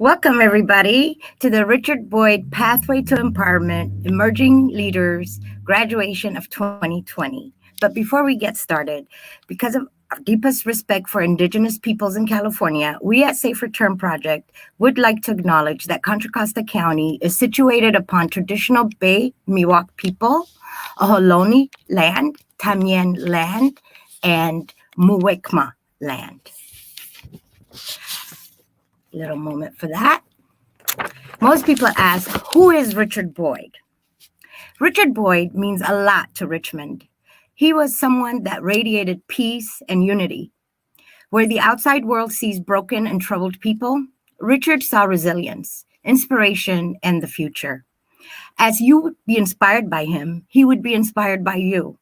Welcome, everybody, to the Richard Boyd Pathway to Empowerment Emerging Leaders Graduation of 2020. But before we get started, because of our deepest respect for Indigenous peoples in California, we at Safe Return Project would like to acknowledge that Contra Costa County is situated upon traditional Bay Miwok people, Ohlone land, Tamien land, and Muwekma land. Little moment for that. Most people ask, who is Richard Boyd? Richard Boyd means a lot to Richmond. He was someone that radiated peace and unity. Where the outside world sees broken and troubled people, Richard saw resilience, inspiration, and the future. As you would be inspired by him, he would be inspired by you.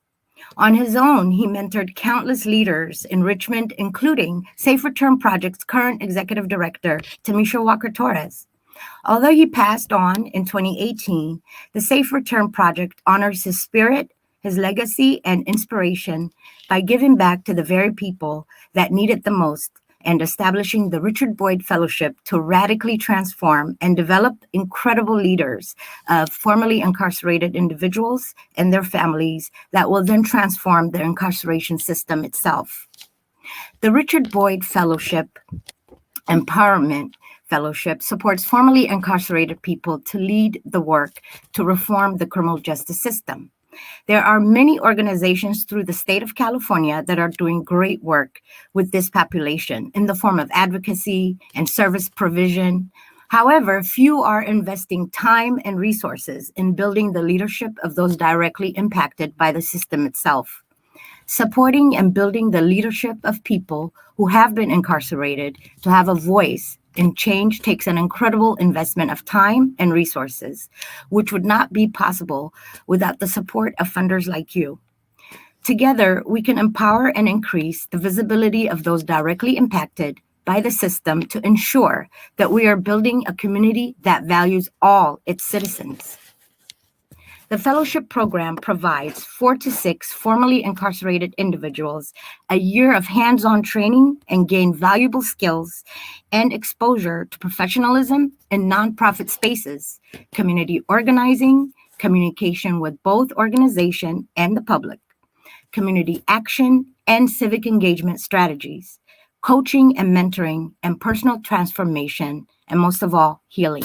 On his own, he mentored countless leaders in Richmond, including Safe Return Project's current executive director, Tamisha Walker-Torres. Although he passed on in 2018, the Safe Return Project honors his spirit, his legacy, and inspiration by giving back to the very people that need it the most and establishing the Richard Boyd Fellowship to radically transform and develop incredible leaders of formerly incarcerated individuals and their families that will then transform the incarceration system itself. The Richard Boyd Fellowship Empowerment Fellowship supports formerly incarcerated people to lead the work to reform the criminal justice system. There are many organizations through the state of California that are doing great work with this population in the form of advocacy and service provision. However, few are investing time and resources in building the leadership of those directly impacted by the system itself. Supporting and building the leadership of people who have been incarcerated to have a voice in change takes an incredible investment of time and resources, which would not be possible without the support of funders like you. Together, we can empower and increase the visibility of those directly impacted by the system to ensure that we are building a community that values all its citizens. The fellowship program provides 4 to 6 formerly incarcerated individuals a year of hands-on training and gain valuable skills and exposure to professionalism in nonprofit spaces, community organizing, communication with both organization and the public, community action and civic engagement strategies, coaching and mentoring, and personal transformation, and most of all, healing.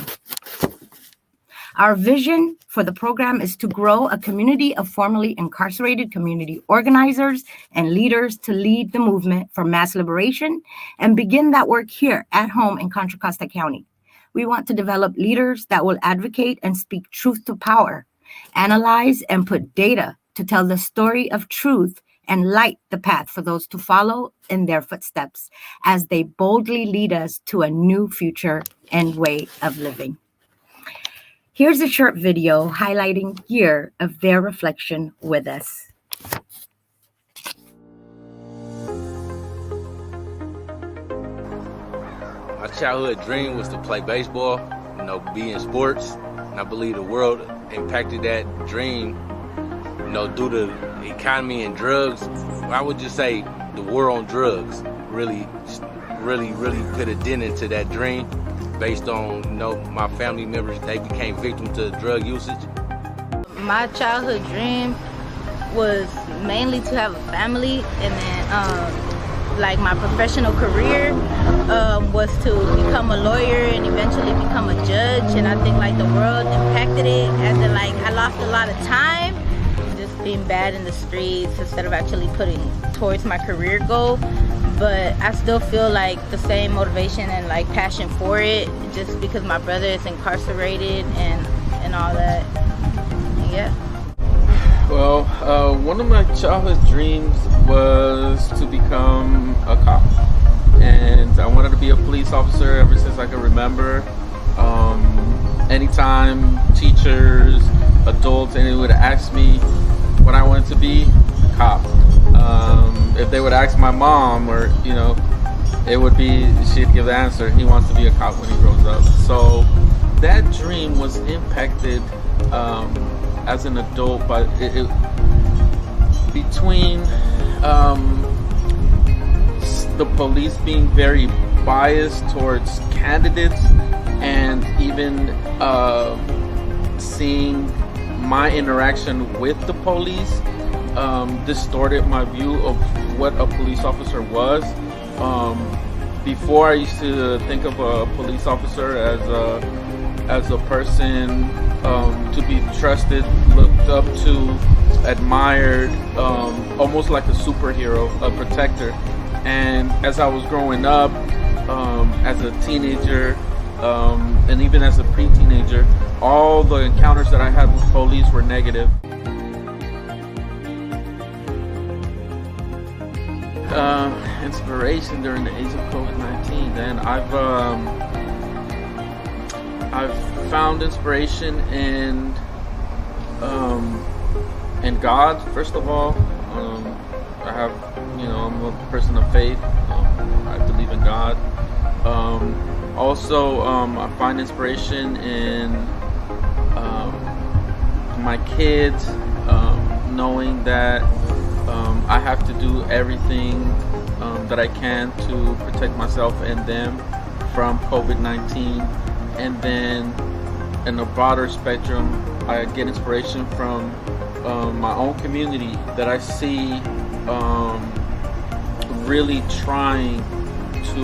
Our vision for the program is to grow a community of formerly incarcerated community organizers and leaders to lead the movement for mass liberation and begin that work here at home in Contra Costa County. We want to develop leaders that will advocate and speak truth to power, analyze and put data to tell the story of truth and light the path for those to follow in their footsteps as they boldly lead us to a new future and way of living. Here's a short video highlighting year of their reflection with us. My childhood dream was to play baseball, be in sports. And I believe the world impacted that dream, due to the economy and drugs. I would just say the war on drugs really put a dent into that dream. Based on, my family members, they became victims to drug usage. My childhood dream was mainly to have a family, and then my professional career was to become a lawyer and eventually become a judge. And I think the world impacted it as in I lost a lot of time just being bad in the streets instead of actually putting towards my career goal. But I still feel the same motivation and passion for it, just because my brother is incarcerated and all that. Yeah. Well, one of my childhood dreams was to become a cop, and I wanted to be a police officer ever since I could remember. Anytime teachers, adults, anyone would ask me what I wanted to be, a cop. If they would ask my mom, or it would be, she'd give the answer, he wants to be a cop when he grows up. So that dream was impacted as an adult, but between the police being very biased towards candidates and even seeing my interaction with the police distorted my view of what a police officer was. Before, I used to think of a police officer as a person to be trusted, looked up to, admired, almost like a superhero, a protector. And as I was growing up, as a teenager, and even as a pre-teenager, all the encounters that I had with police were negative. Inspiration during the age of COVID-19. Then I've found inspiration in God. First of all, I'm a person of faith. I believe in God. Also, I find inspiration in my kids, knowing that I have to do everything that I can to protect myself and them from COVID-19. And then in a broader spectrum, I get inspiration from my own community that I see really trying to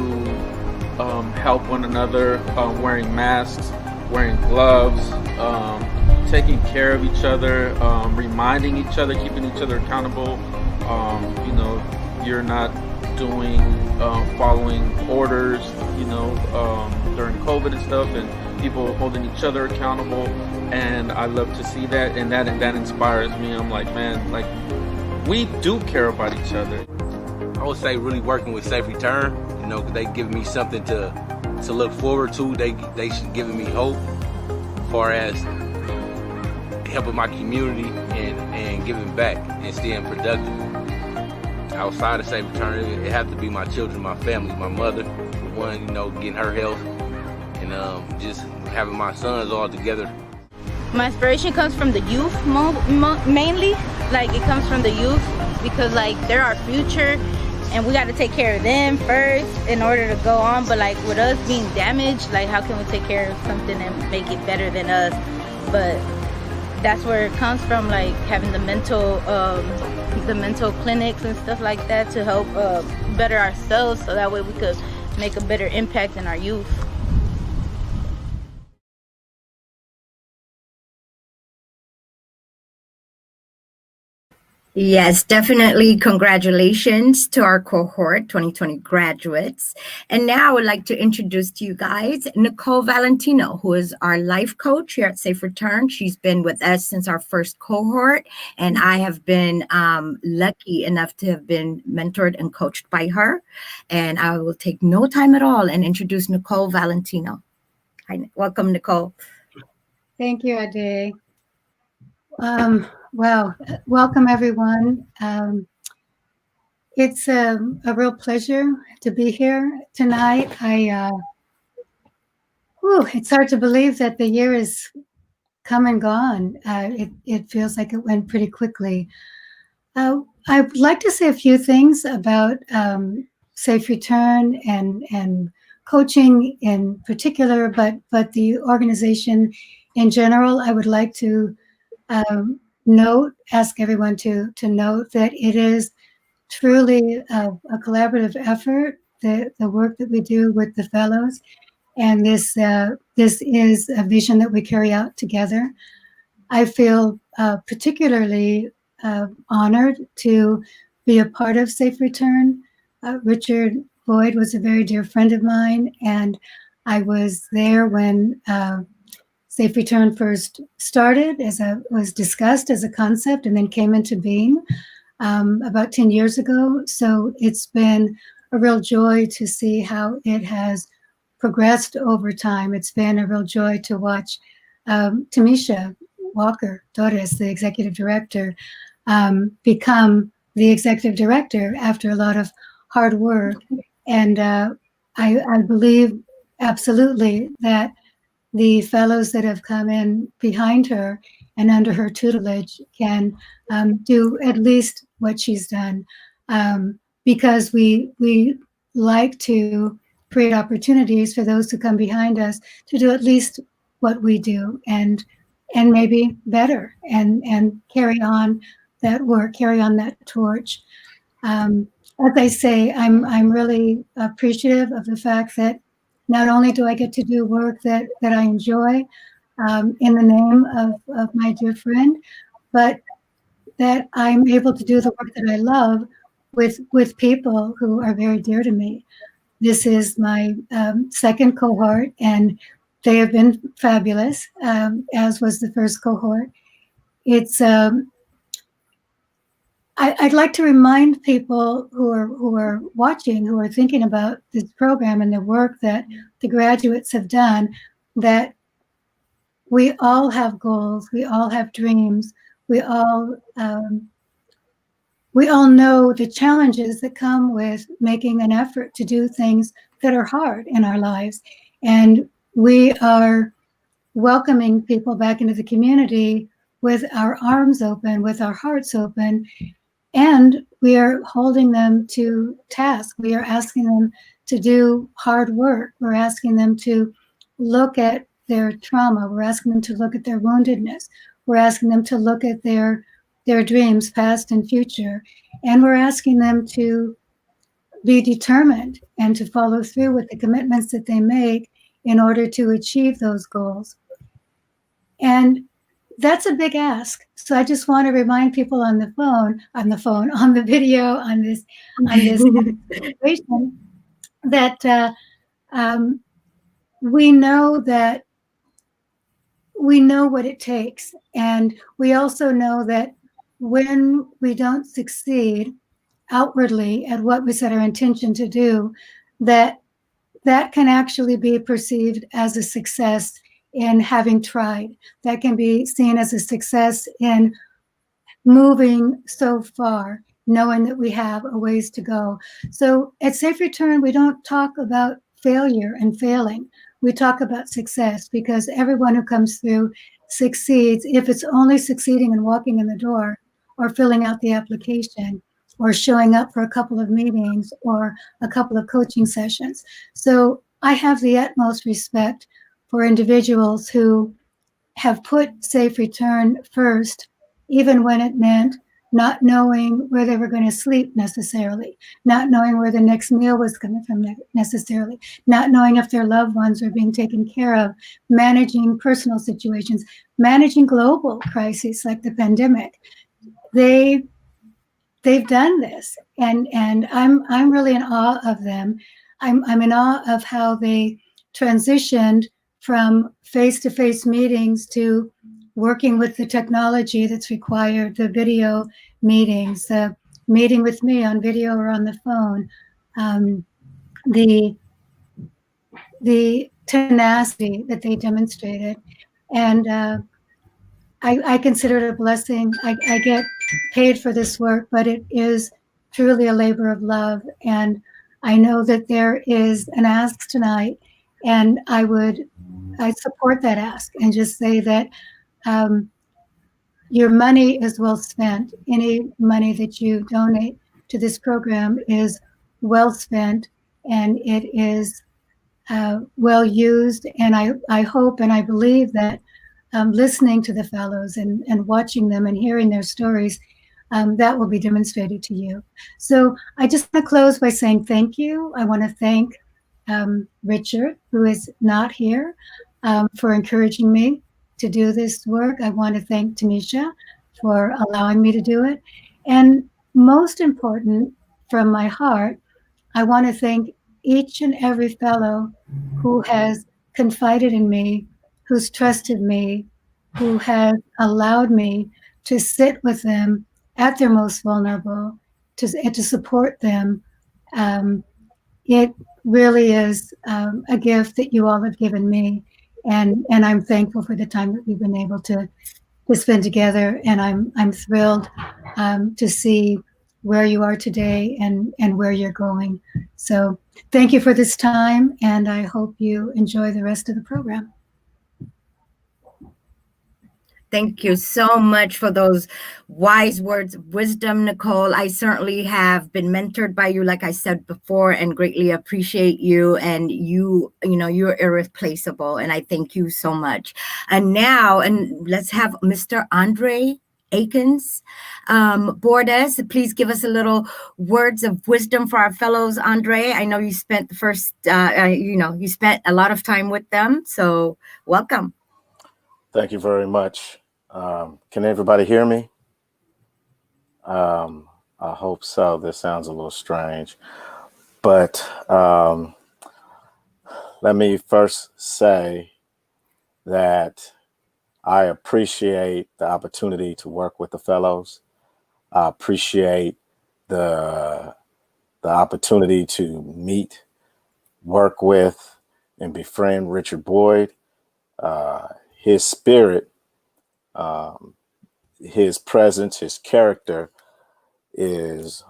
help one another, wearing masks, wearing gloves, taking care of each other, reminding each other, keeping each other accountable. You're not doing, following orders, during COVID and stuff, and people holding each other accountable. And I love to see that, and that inspires me. I'm like, man, like, we do care about each other. I would say really working with Safe Return, because they give me something to look forward to. They should giving me hope as far as helping my community and giving back and staying productive. Outside of Safe Return, it has to be my children, my family, my mother, the one, getting her health, and just having my sons all together. My inspiration comes from the youth mainly. Like, it comes from the youth because, like, they're our future and we got to take care of them first in order to go on. But like, with us being damaged, like, how can we take care of something and make it better than us? But that's where it comes from, like having the mental clinics and stuff like that to help better ourselves, so that way we could make a better impact in our youth. Yes, definitely. Congratulations to our cohort 2020 graduates. And now I would like to introduce to you guys Nicole Valentino, who is our life coach here at Safe Return. She's been with us since our first cohort, and I have been lucky enough to have been mentored and coached by her. And I will take no time at all and introduce Nicole Valentino. Hi, welcome, Nicole. Thank you, Ade. Well, welcome everyone. It's a real pleasure to be here tonight. It's hard to believe that the year is come and gone. It feels like it went pretty quickly. I'd like to say a few things about Safe Return and coaching in particular, but the organization in general. I would like to ask everyone to note that it is truly a collaborative effort, the work that we do with the fellows, and this is a vision that we carry out together. I feel particularly honored to be a part of Safe Return. Richard Boyd was a very dear friend of mine, and I was there when Safe Return first started, as was discussed as a concept, and then came into being about 10 years ago. So it's been a real joy to see how it has progressed over time. It's been a real joy to watch Tamisha Walker Torres, the executive director, become the executive director after a lot of hard work. And I believe absolutely that the fellows that have come in behind her and under her tutelage can do at least what she's done, because we like to create opportunities for those who come behind us to do at least what we do, and maybe better, and carry on that work, carry on that torch. As I say, I'm really appreciative of the fact that not only do I get to do work that I enjoy in the name of my dear friend, but that I'm able to do the work that I love with people who are very dear to me. This is my second cohort, and they have been fabulous, as was the first cohort. It's I'd like to remind people who are watching, who are thinking about this program and the work that the graduates have done, that we all have goals, we all have dreams, we all know the challenges that come with making an effort to do things that are hard in our lives, and we are welcoming people back into the community with our arms open, with our hearts open. And we are holding them to task. We are asking them to do hard work. We're asking them to look at their trauma. We're asking them to look at their woundedness. We're asking them to look at their dreams, past and future. And we're asking them to be determined and to follow through with the commitments that they make in order to achieve those goals. And that's a big ask. So I just want to remind people on the video, on this situation, that we know what it takes, and we also know that when we don't succeed outwardly at what we set our intention to do, that can actually be perceived as a success in having tried. That can be seen as a success in moving so far, knowing that we have a ways to go. So at Safe Return, we don't talk about failure and failing. We talk about success, because everyone who comes through succeeds, if it's only succeeding in walking in the door, or filling out the application, or showing up for a couple of meetings or a couple of coaching sessions. So I have the utmost respect for individuals who have put Safe Return first, even when it meant not knowing where they were going to sleep necessarily, not knowing where the next meal was coming from necessarily, not knowing if their loved ones were being taken care of, managing personal situations, managing global crises like the pandemic. They've done this, and I'm really in awe of them. I'm in awe of how they transitioned from face-to-face meetings to working with the technology that's required, the video meetings, meeting with me on video or on the phone, the tenacity that they demonstrated. And I consider it a blessing. I get paid for this work, but it is truly a labor of love. And I know that there is an ask tonight, and I support that ask and just say that your money is well spent. Any money that you donate to this program is well spent, and it is well used. And I hope and I believe that listening to the fellows and watching them and hearing their stories, that will be demonstrated to you. So I just want to close by saying thank you. I want to thank Richard, who is not here, for encouraging me to do this work. I want to thank Tamisha for allowing me to do it. And most important, from my heart, I want to thank each and every fellow who has confided in me, who's trusted me, who has allowed me to sit with them at their most vulnerable, to support them. It really is a gift that you all have given me, and I'm thankful for the time that we've been able to spend together. And I'm thrilled to see where you are today and where you're going. So thank you for this time, and I hope you enjoy the rest of the program. Thank you so much for those wise words of wisdom, Nicole. I certainly have been mentored by you, like I said before, and greatly appreciate you. And you're irreplaceable. And I thank you so much. And now, and let's have Mr. Andre Akins Bordes. Please give us a little words of wisdom for our fellows, Andre. I know you spent the first, you spent a lot of time with them. So welcome. Thank you very much. Can everybody hear me? I hope so. This sounds a little strange, but let me first say that I appreciate the opportunity to work with the fellows. I appreciate the opportunity to meet, work with, and befriend Richard Boyd. His spirit, his presence, his character is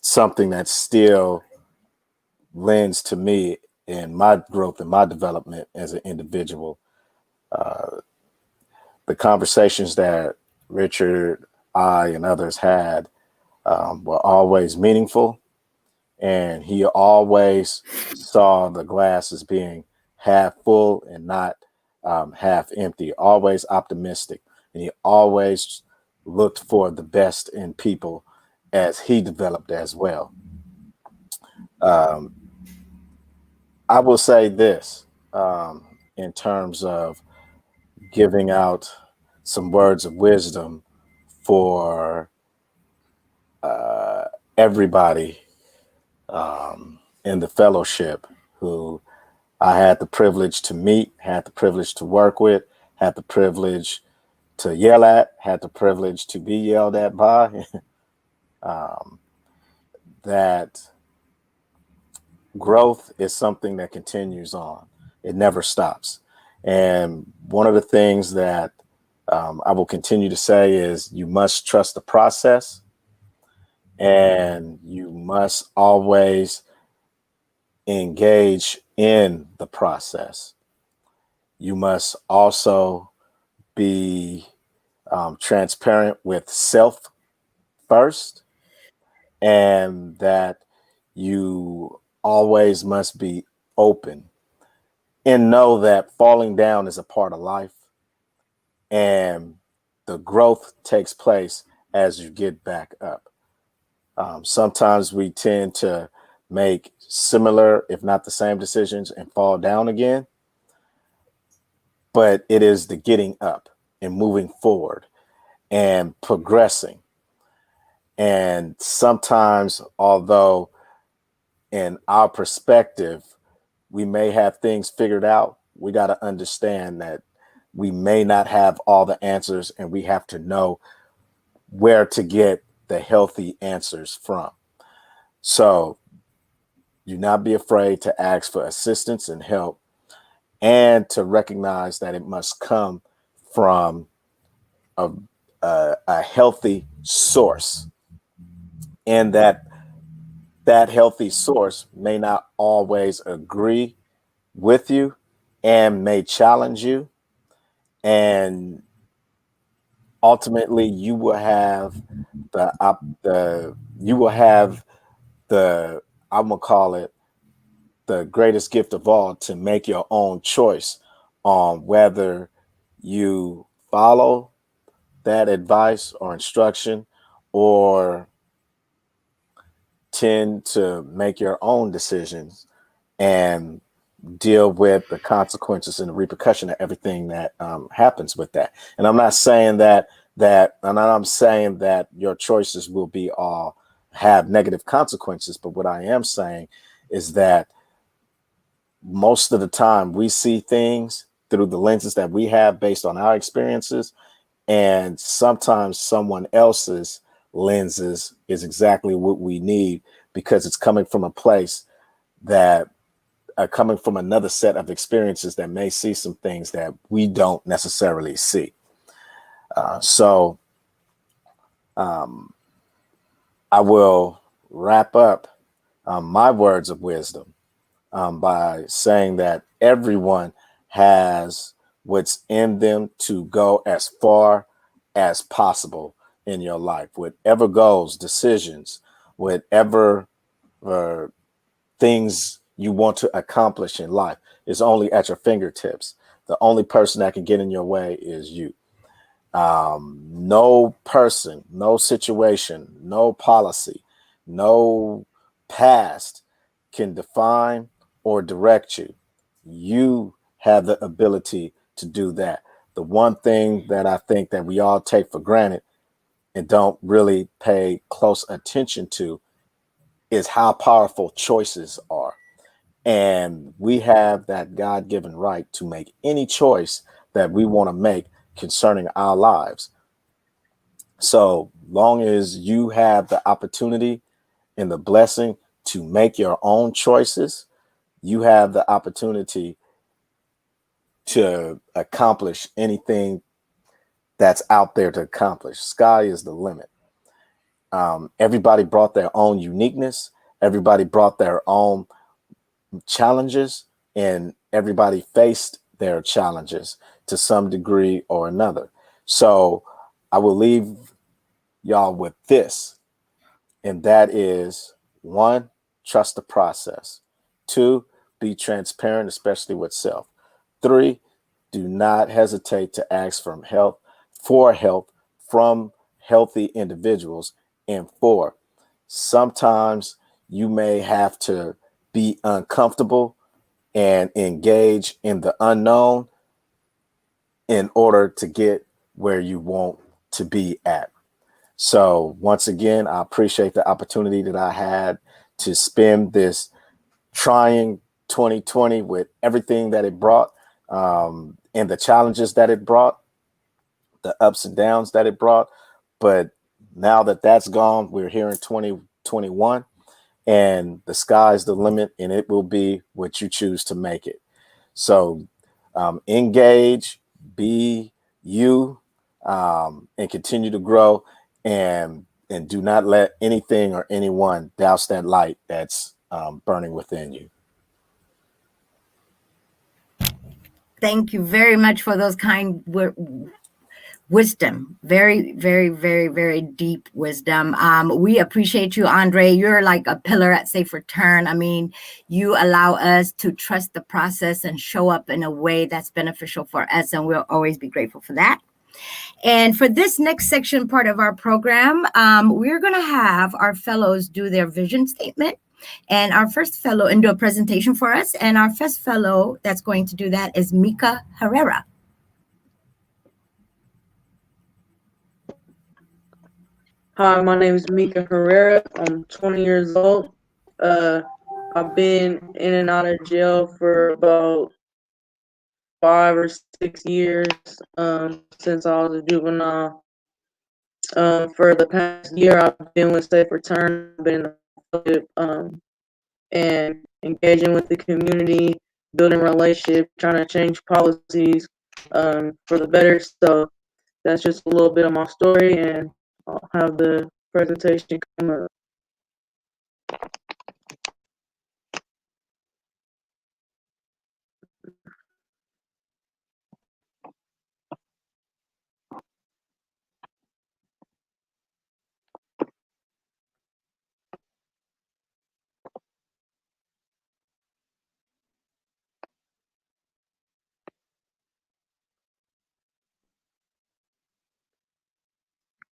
something that still lends to me in my growth and my development as an individual. The conversations that Richard, I, and others had were always meaningful, and he always saw the glass as being half full and not half empty, always optimistic. And he always looked for the best in people as he developed as well. I will say this in terms of giving out some words of wisdom for everybody in the fellowship who I had the privilege to meet, had the privilege to work with, had the privilege to yell at, had the privilege to be yelled at by, that growth is something that continues on. It never stops. And one of the things that I will continue to say is you must trust the process, and you must always engage in the process. You must also be transparent with self first, and that you always must be open and know that falling down is a part of life, and the growth takes place as you get back up. Sometimes we tend to make similar, if not the same decisions and fall down again. But it is the getting up and moving forward and progressing. And sometimes, although in our perspective, we may have things figured out, we got to understand that we may not have all the answers, and we have to know where to get the healthy answers from. So do not be afraid to ask for assistance and help, and to recognize that it must come from a healthy source, and that healthy source may not always agree with you and may challenge you, and ultimately you will have the I'm gonna call it the greatest gift of all, to make your own choice on whether you follow that advice or instruction, or tend to make your own decisions and deal with the consequences and the repercussion of everything that happens with that. And I'm not saying that I'm saying that your choices will be all have negative consequences, but what I am saying is that most of the time we see things through the lenses that we have based on our experiences, and sometimes someone else's lenses is exactly what we need, because it's coming from a place that coming from another set of experiences that may see some things that we don't necessarily see. So I will wrap up my words of wisdom by saying that everyone has what's in them to go as far as possible in your life. Whatever goals, decisions, whatever things you want to accomplish in life is only at your fingertips. The only person that can get in your way is you. No person, no situation, no policy, no past can define or direct you. You have the ability to do that. The one thing that I think that we all take for granted and don't really pay close attention to is how powerful choices are. And we have that God-given right to make any choice that we want to make concerning our lives. So long as you have the opportunity and the blessing to make your own choices, you have the opportunity to accomplish anything that's out there to accomplish. Sky is the limit. Everybody brought their own uniqueness. Everybody brought their own challenges, and everybody faced their challenges to some degree or another. So I will leave y'all with this, and that is: one, trust the process. Two, be transparent, especially with self. Three, do not hesitate to ask for help from healthy individuals. And four, sometimes you may have to be uncomfortable and engage in the unknown in order to get where you want to be at. So once again, I appreciate the opportunity that I had to spend this trying 2020 with everything that it brought, and the challenges that it brought, the ups and downs that it brought. But now that that's gone, we're here in 2021, and the sky's the limit, and it will be what you choose to make it. So engage, be you, and continue to grow, and do not let anything or anyone douse that light that's burning within you. Thank you very much for those kind wisdom. Very, very, very, very deep wisdom. We appreciate you, Andre. You're like a pillar at Safe Return. I mean, you allow us to trust the process and show up in a way that's beneficial for us, and we'll always be grateful for that. And for this next section part of our program, we're going to have our fellows do their vision statement. And our first fellow, and do a presentation for us. And our first fellow that's going to do that is Mica Herrera. Hi, my name is Mica Herrera. I'm 20 years old. I've been in and out of jail for about 5 or 6 years since I was a juvenile. For the past year, I've been with Safe Return. I've been and engaging with the community, building relationships, trying to change policies for the better. So that's just a little bit of my story, and I'll have the presentation come up.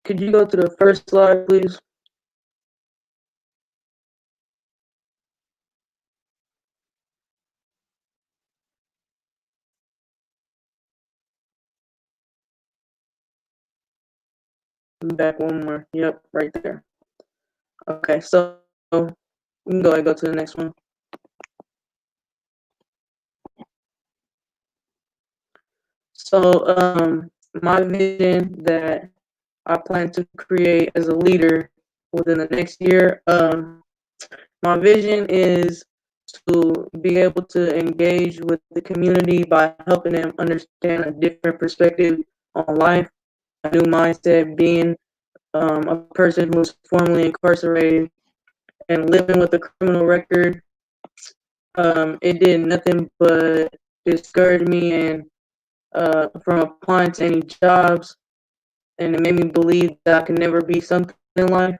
Could you go to the first slide, please? Back one more. Yep, right there. Okay, so you can go ahead and go to the next one. So my vision that I plan to create as a leader within the next year, my vision is to be able to engage with the community by helping them understand a different perspective on life, a new mindset, being a person who's formerly incarcerated and living with a criminal record. It did nothing but discourage me and from applying to any jobs, and it made me believe that I could never be something in life.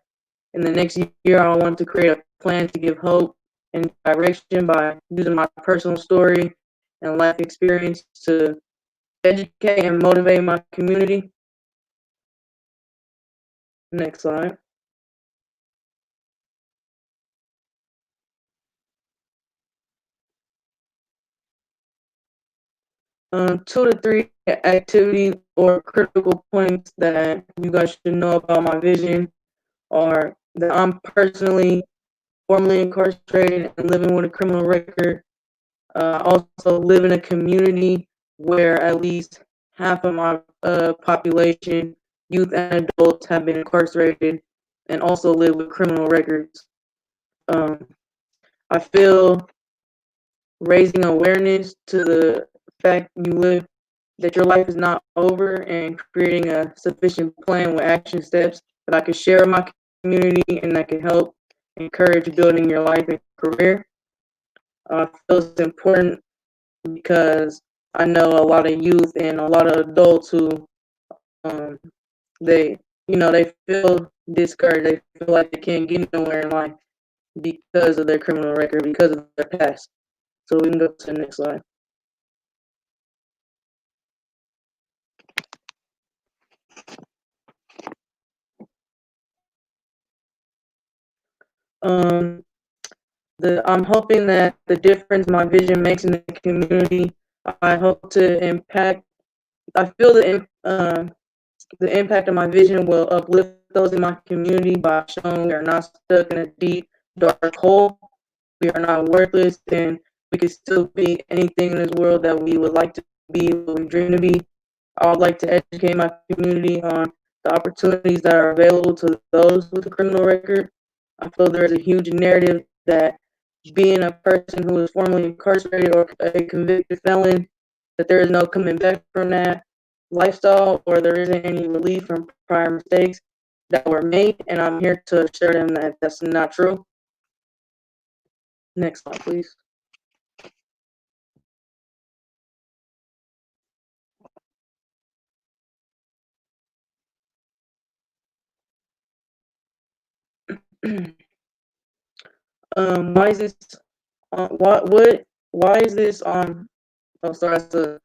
In the next year, I want to create a plan to give hope and direction by using my personal story and life experience to educate and motivate my community. Next slide. 2 to 3 activities or critical points that you guys should know about my vision are that I'm personally formerly incarcerated and living with a criminal record. Also live in a community where at least half of my population, youth and adults, have been incarcerated and also live with criminal records. I feel raising awareness to the fact that your life is not over, and creating a sufficient plan with action steps that I could share with my community and that can help encourage building your life and career. I feel it's important because I know a lot of youth and a lot of adults who they feel discouraged. They feel like they can't get nowhere in life because of their criminal record, because of their past. So we can go to the next slide. I'm hoping that the difference my vision makes in the community, I hope to impact. I feel the impact of my vision will uplift those in my community by showing we are not stuck in a deep, dark hole. We are not worthless, and we can still be anything in this world that we would like to be, what we dream to be. I would like to educate my community on the opportunities that are available to those with a criminal record. I feel there is a huge narrative that being a person who is formerly incarcerated or a convicted felon, that there is no coming back from that lifestyle, or there isn't any relief from prior mistakes that were made, and I'm here to assure them that that's not true. Next slide, please. Why is this? Why is this on? Oh, sorry, that's a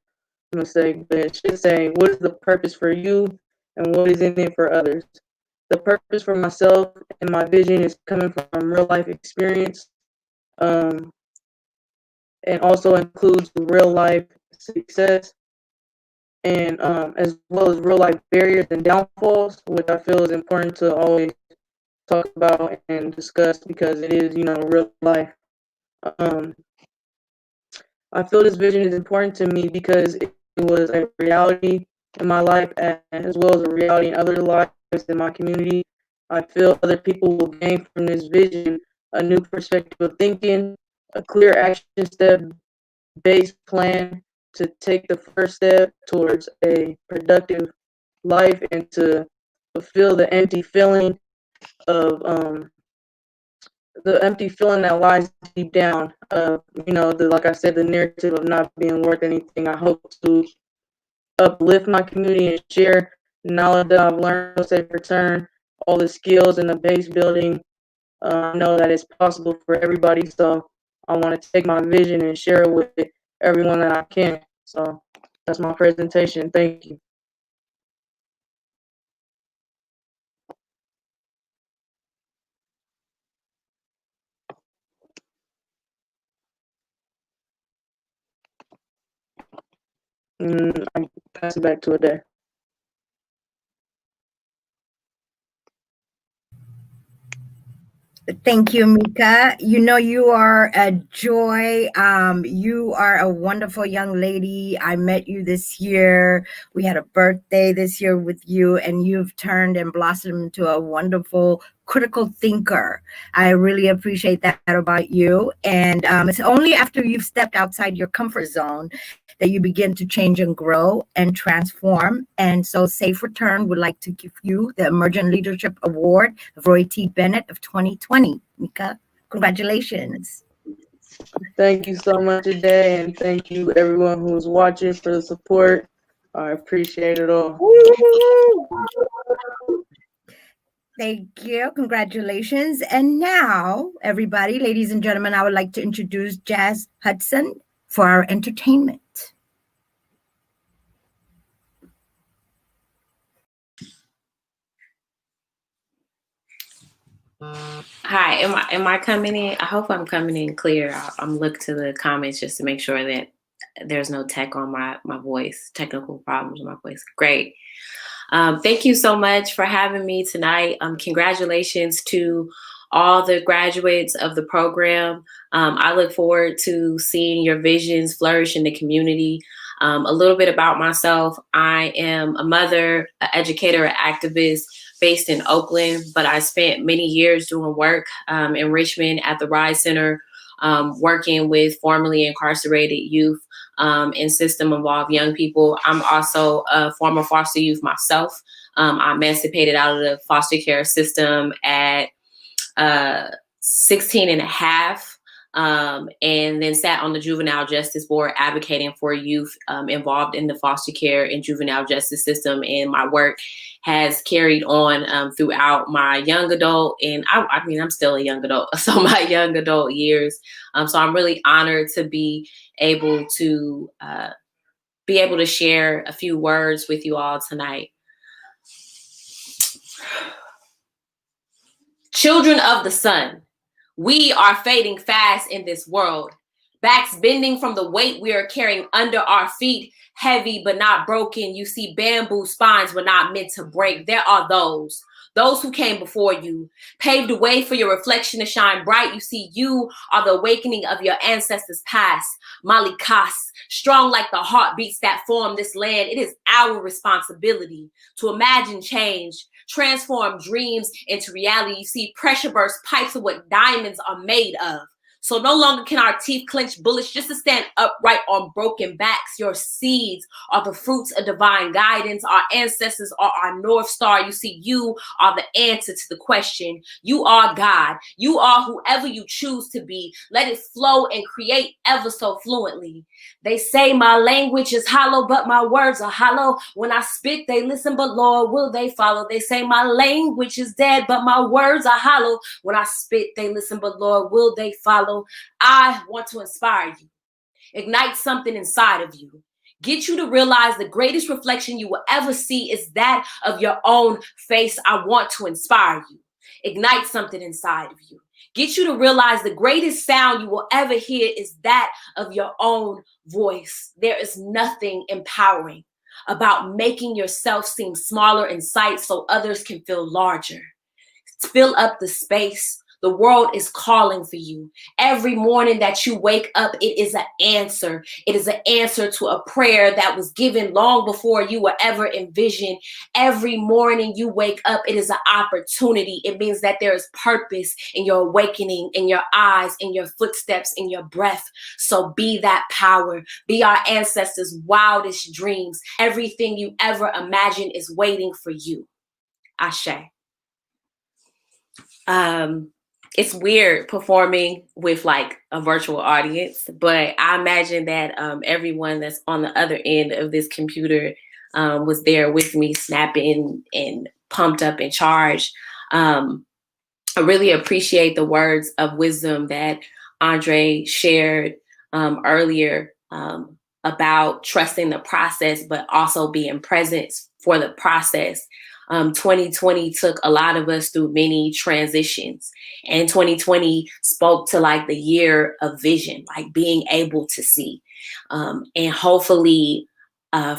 mistake. But it should say, "What is the purpose for you, and what is in it for others?" The purpose for myself and my vision is coming from real life experience, and also includes real life success, and as well as real life barriers and downfalls, which I feel is important to always talk about and discuss because it is, real life. I feel this vision is important to me because it was a reality in my life as well as a reality in other lives in my community. I feel other people will gain from this vision a new perspective of thinking, a clear action step-based plan to take the first step towards a productive life and to fulfill the empty feeling that lies deep down. Like I said, the narrative of not being worth anything. I hope to uplift my community and share the knowledge that I've learned to safe return, all the skills and the base building. I know that it's possible for everybody, so I want to take my vision and share it with everyone that I can. So that's my presentation. Thank you. I pass it back to Ade. Thank you, Mica. You know, you are a joy. You are a wonderful young lady. I met you this year. We had a birthday this year with you, and you've turned and blossomed into a wonderful critical thinker. I really appreciate that about you. And it's only after you've stepped outside your comfort zone that you begin to change and grow and transform. And so Safe Return would like to give you the Emergent Leadership Award of Roy T. Bennett of 2020. Mica, congratulations. Thank you so much, Ade, and thank you everyone who's watching for the support. I appreciate it all. Thank you. Congratulations. And now, everybody, ladies and gentlemen, I would like to introduce Jazz Hudson for our entertainment. Hi, am I coming in? I hope I'm coming in clear. I'm looking to the comments just to make sure that there's no tech on my voice, technical problems with my voice. Great. Thank you so much for having me tonight. Congratulations to all the graduates of the program. I look forward to seeing your visions flourish in the community. A little bit about myself. I am a mother, an educator, an activist based in Oakland, but I spent many years doing work in Richmond at the Rise Center, working with formerly incarcerated youth and system-involved young people. I'm also a former foster youth myself. I emancipated out of the foster care system at 16 and a half, and then sat on the Juvenile Justice Board advocating for youth involved in the foster care and juvenile justice system. And my work has carried on throughout my young adult, and I mean, I'm still a young adult, so my young adult years. So I'm really honored to be able to share a few words with you all tonight. Children of the sun, we are fading fast in this world. Backs bending from the weight we are carrying under our feet, heavy but not broken. You see, bamboo spines were not meant to break. There are those who came before you, paved the way for your reflection to shine bright. You see, you are the awakening of your ancestors past. Malikas, strong like the heartbeats that form this land. It is our responsibility to imagine change, transform dreams into reality. You see, pressure burst pipes of what diamonds are made of. So no longer can our teeth clench bullets just to stand upright on broken backs. Your seeds are the fruits of divine guidance. Our ancestors are our North Star. You see, you are the answer to the question. You are God. You are whoever you choose to be. Let it flow and create ever so fluently. They say my language is hollow, but my words are hollow. When I spit, they listen, but Lord, will they follow? They say my language is dead, but my words are hollow. When I spit, they listen, but Lord, will they follow? I want to inspire you, ignite something inside of you, get you to realize the greatest reflection you will ever see is that of your own face. I want to inspire you, ignite something inside of you, get you to realize the greatest sound you will ever hear is that of your own voice. There is nothing empowering about making yourself seem smaller in sight so others can feel larger. Fill up the space. The world is calling for you. Every morning that you wake up, it is an answer. It is an answer to a prayer that was given long before you were ever envisioned. Every morning you wake up, it is an opportunity. It means that there is purpose in your awakening, in your eyes, in your footsteps, in your breath. So be that power. Be our ancestors' wildest dreams. Everything you ever imagined is waiting for you. Ashe. It's weird performing with like a virtual audience, but I imagine that everyone that's on the other end of this computer was there with me, snapping and pumped up and charged. I really appreciate the words of wisdom that Andre shared earlier about trusting the process, but also being present for the process. 2020 took a lot of us through many transitions, and 2020 spoke to like the year of vision, like being able to see. And hopefully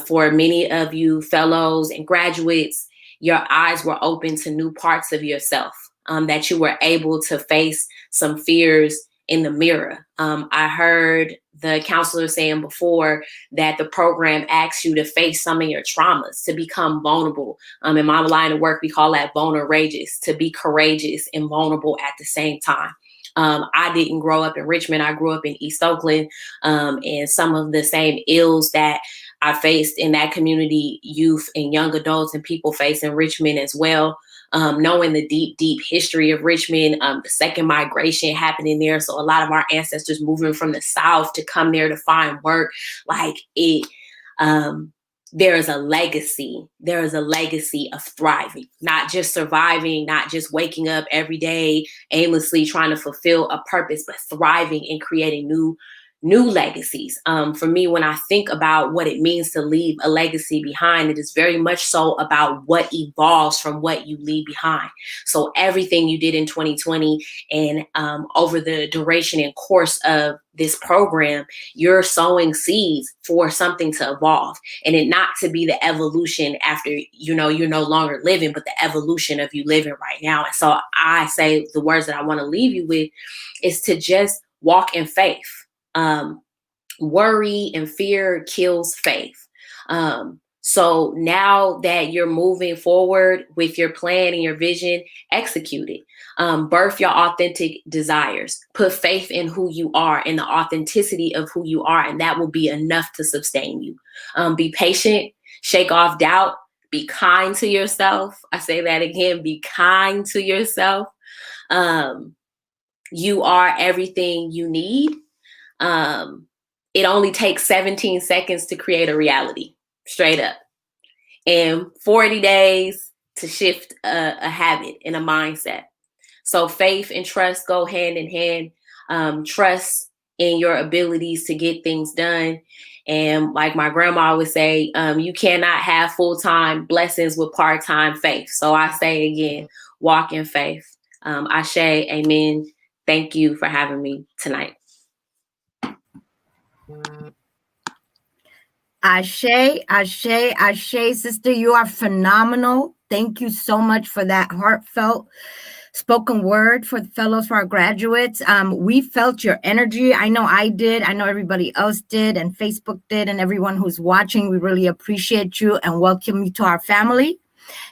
for many of you fellows and graduates, your eyes were open to new parts of yourself, that you were able to face some fears in the mirror. I heard the counselor saying before that the program asks you to face some of your traumas, to become vulnerable. In my line of work, we call that vulnerageous, to be courageous and vulnerable at the same time. I didn't grow up in Richmond. I grew up in East Oakland, and some of the same ills that I faced in that community, youth and young adults and people face in Richmond as well. Knowing the deep, deep history of Richmond, the second migration happening there. So a lot of our ancestors moving from the South to come there to find work, like it, there is a legacy. There is a legacy of thriving, not just surviving, not just waking up every day aimlessly trying to fulfill a purpose, but thriving and creating new legacies. For me, when I think about what it means to leave a legacy behind, it is very much so about what evolves from what you leave behind. So everything you did in 2020 and over the duration and course of this program, you're sowing seeds for something to evolve, and it not to be the evolution after, you're no longer living, but the evolution of you living right now. And so I say the words that I want to leave you with is to just walk in faith. Worry and fear kills faith. So now that you're moving forward with your plan and your vision, execute it. Birth your authentic desires. Put faith in who you are and the authenticity of who you are, and that will be enough to sustain you. Be patient, shake off doubt, be kind to yourself. I say that again, be kind to yourself. You are everything you need. It only takes 17 seconds to create a reality, straight up, and 40 days to shift a habit and a mindset. So faith and trust go hand in hand. Trust in your abilities to get things done. And like my grandma would say, you cannot have full-time blessings with part-time faith. So I say again, walk in faith. Ashe, amen. Thank you for having me tonight. Ashe, Ashe, Ashe, sister, you are phenomenal. Thank you so much for that heartfelt spoken word for the fellows, for our graduates. We felt your energy. I know I did. I know everybody else did, and Facebook did, and everyone who's watching. We really appreciate you and welcome you to our family.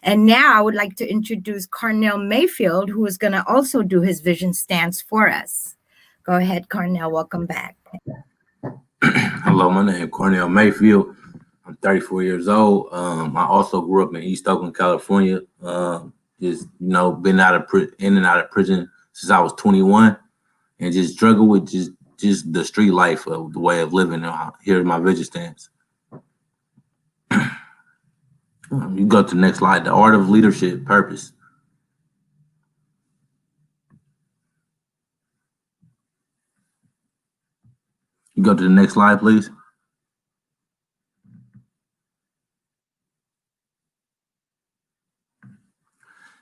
And now I would like to introduce Carnell Mayfield, who is going to also do his vision stance for us. Go ahead, Carnell. Welcome back. Hello, my name is Carnell Mayfield. I'm 34 years old. I also grew up in East Oakland, California. Just, been in and out of prison since I was 21, and just struggle with just the street life of the way of living here in my vision stance. You go to the next slide, the art of leadership, purpose. You go to the next slide, please.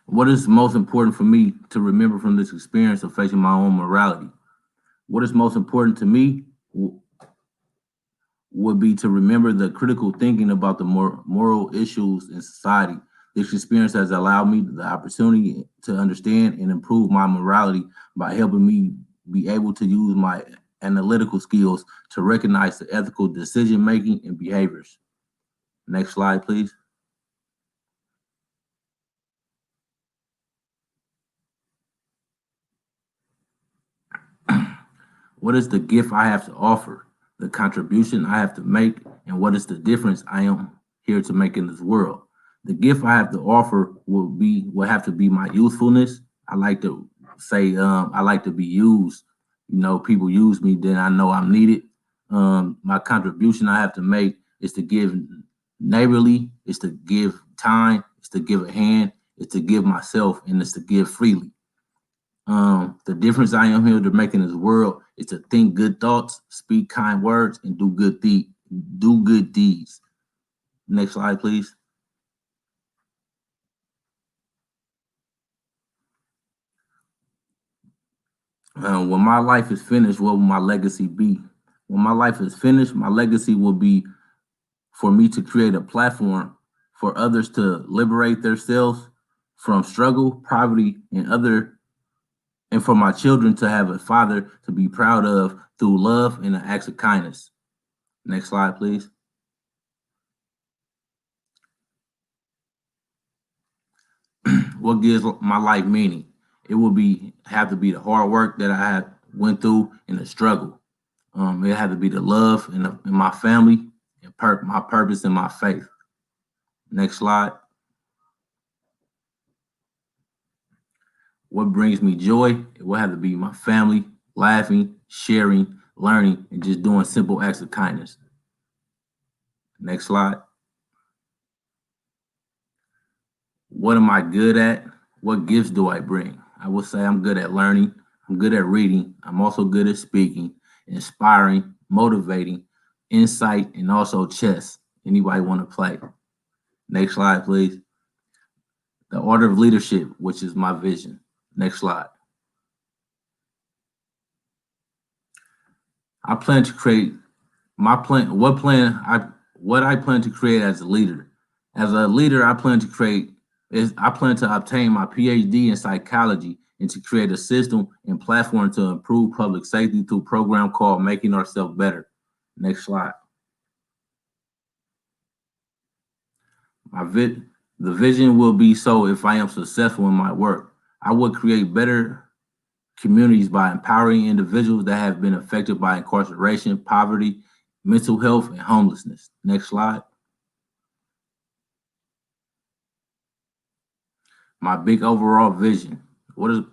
What is most important for me to remember from this experience of facing my own morality? What is most important to me would be to remember the critical thinking about the moral issues in society. This experience has allowed me the opportunity to understand and improve my morality by helping me be able to use my analytical skills to recognize the ethical decision-making and behaviors. Next slide, please. What is the gift I have to offer, the contribution I have to make, and what is the difference I am here to make in this world? The gift I have to offer will have to be my usefulness. I like to say I like to be used. People use me, then I know I'm needed. My contribution I have to make is to give neighborly, is to give time, is to give a hand, is to give myself, and is to give freely. The difference I am here to make in this world is to think good thoughts, speak kind words, and do good deeds. Next slide, please. When my life is finished, what will my legacy be? When my life is finished, my legacy will be for me to create a platform for others to liberate themselves from struggle, poverty, and for my children to have a father to be proud of through love and an acts of kindness. Next slide, please. What gives my life meaning? It will have to be the hard work that I have went through and the struggle. It had to be the love in my family and my purpose and my faith. Next slide. What brings me joy? It will have to be my family, laughing, sharing, learning, and just doing simple acts of kindness. Next slide. What am I good at? What gifts do I bring? I would say I'm good at learning. I'm good at reading. I'm also good at speaking, inspiring, motivating, insight, and also chess. Anybody want to play? Next slide, please. The order of leadership, which is my vision. Next slide. I plan to create my plan. What I plan to create as a leader. As a leader, I plan to obtain my PhD in psychology and to create a system and platform to improve public safety through a program called Making Ourselves Better. Next slide. The vision will be so if I am successful in my work, I would create better communities by empowering individuals that have been affected by incarceration, poverty, mental health, and homelessness. Next slide. My big overall vision.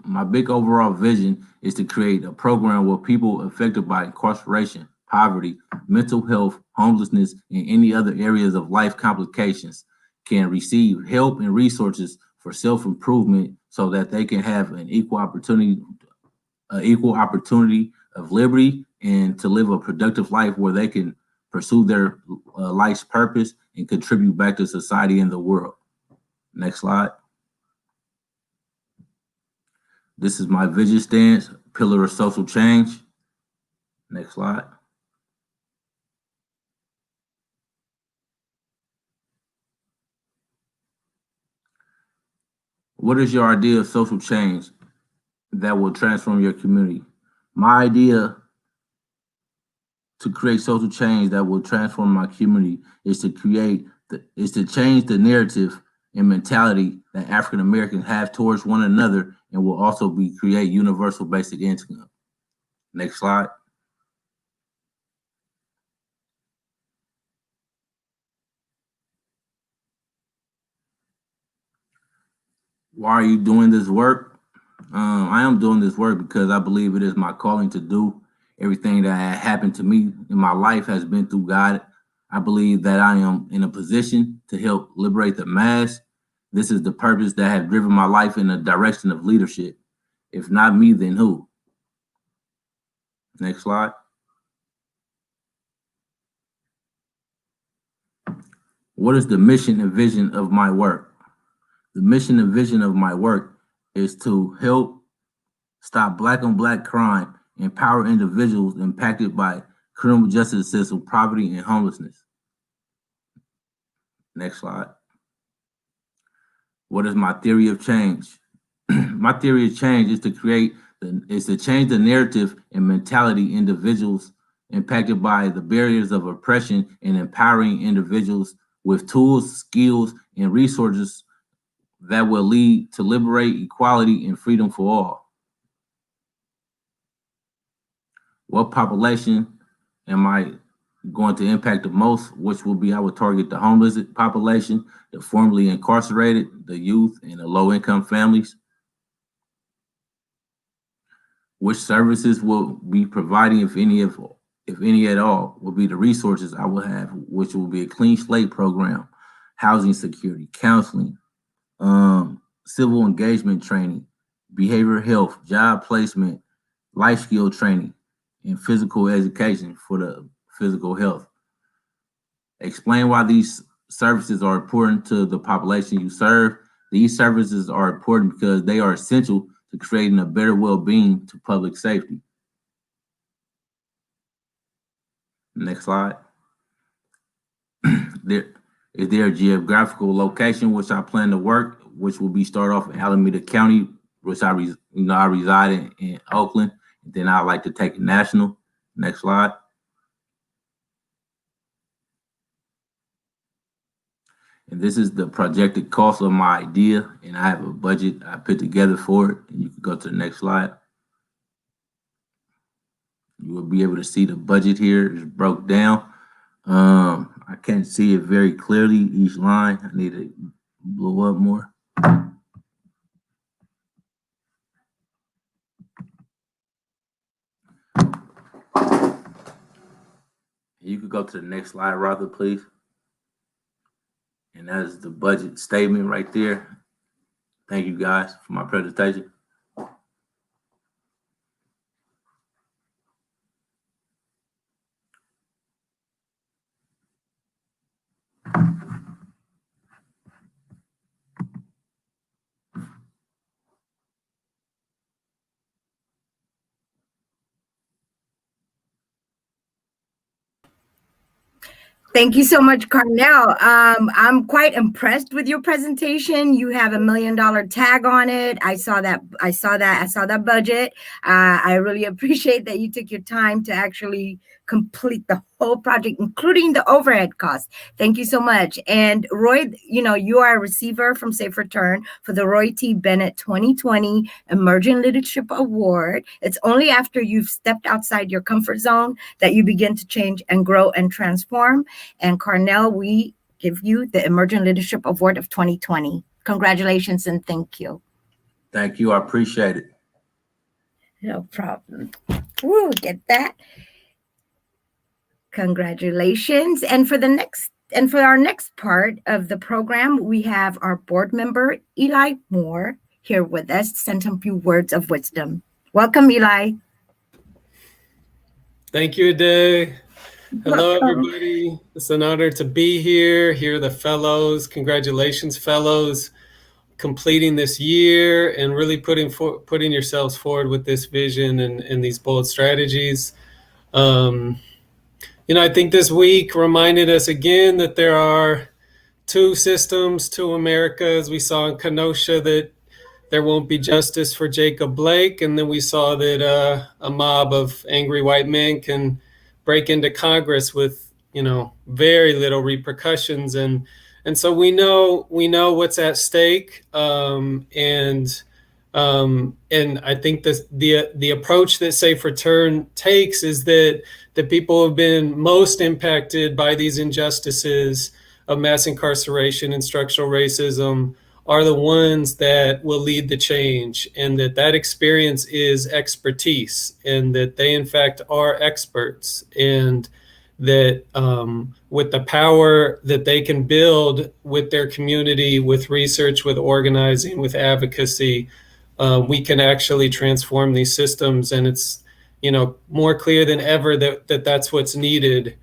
My big overall vision is to create a program where people affected by incarceration, poverty, mental health, homelessness, and any other areas of life complications can receive help and resources for self-improvement so that they can have an equal opportunity of liberty and to live a productive life where they can pursue their life's purpose and contribute back to society and the world. Next slide. This is my vision stance, pillar of social change. Next slide. What is your idea of social change that will transform your community? My idea to create social change that will transform my community is to change the narrative and mentality that African Americans have towards one another, and will also create universal basic income. Next slide. Why are you doing this work? I am doing this work because I believe it is my calling to do. Everything that happened to me in my life has been through God. I believe that I am in a position to help liberate the mass. This is the purpose that has driven my life in the direction of leadership. If not me, then who? Next slide. What is the mission and vision of my work? The mission and vision of my work is to help stop Black on Black crime, empower individuals impacted by criminal justice system, poverty, and homelessness. Next slide. What is my theory of change? My theory of change is to change the narrative and mentality individuals impacted by the barriers of oppression and empowering individuals with tools, skills, and resources that will lead to liberate, equality, and freedom for all. What population am I going to impact the most? Which will be, I would target the homeless population, the formerly incarcerated, the youth, and the low-income families. Which services will be providing, if any at all, will be the resources I will have, which will be a clean slate program, housing security, counseling, civil engagement training, behavioral health, job placement, life skill training, and physical education for the physical health. Explain why these services are important to the population you serve. These services are important because they are essential to creating a better well-being to public safety. Next slide. Is there a geographical location which I plan to work, which will be start off in Alameda County, which I reside in Oakland, and then I like to take it national. Next slide. And this is the projected cost of my idea, and I have a budget I put together for it. And you can go to the next slide. You will be able to see the budget here is broke down. I can't see it very clearly, each line. I need to blow up more. You could go to the next slide, Rother, please. And that is the budget statement right there. Thank you guys for my presentation. Thank you so much, Carnell. I'm quite impressed with your presentation. You have $1 million tag on it. I saw that budget. I really appreciate that you took your time to actually complete the whole project, including the overhead costs. Thank you so much. And Roy, you are a receiver from Safe Return for the Roy T. Bennett 2020 Emerging Leadership Award. It's only after you've stepped outside your comfort zone that you begin to change and grow and transform. And Carnell, we give you the Emerging Leadership Award of 2020. Congratulations and thank you. Thank you. I appreciate it. No problem. Woo, get that. Congratulations. And for our next part of the program, we have our board member, Eli Moore, here with us to send some few words of wisdom. Welcome, Eli. Thank you, Ade. Hello, everybody. It's an honor to be here. Here are the fellows. Congratulations, fellows, completing this year and really putting yourselves forward with this vision and these bold strategies. I think this week reminded us again that there are two systems, two Americas. We saw in Kenosha that there won't be justice for Jacob Blake. And then we saw that a mob of angry white men can break into Congress with, very little repercussions. And so we know what's at stake. And I think the approach that Safe Return takes is that the people who have been most impacted by these injustices of mass incarceration and structural racism are the ones that will lead the change, and that experience is expertise, and that they in fact are experts, and that with the power that they can build with their community, with research, with organizing, with advocacy, we can actually transform these systems. And it's more clear than ever that that's what's needed.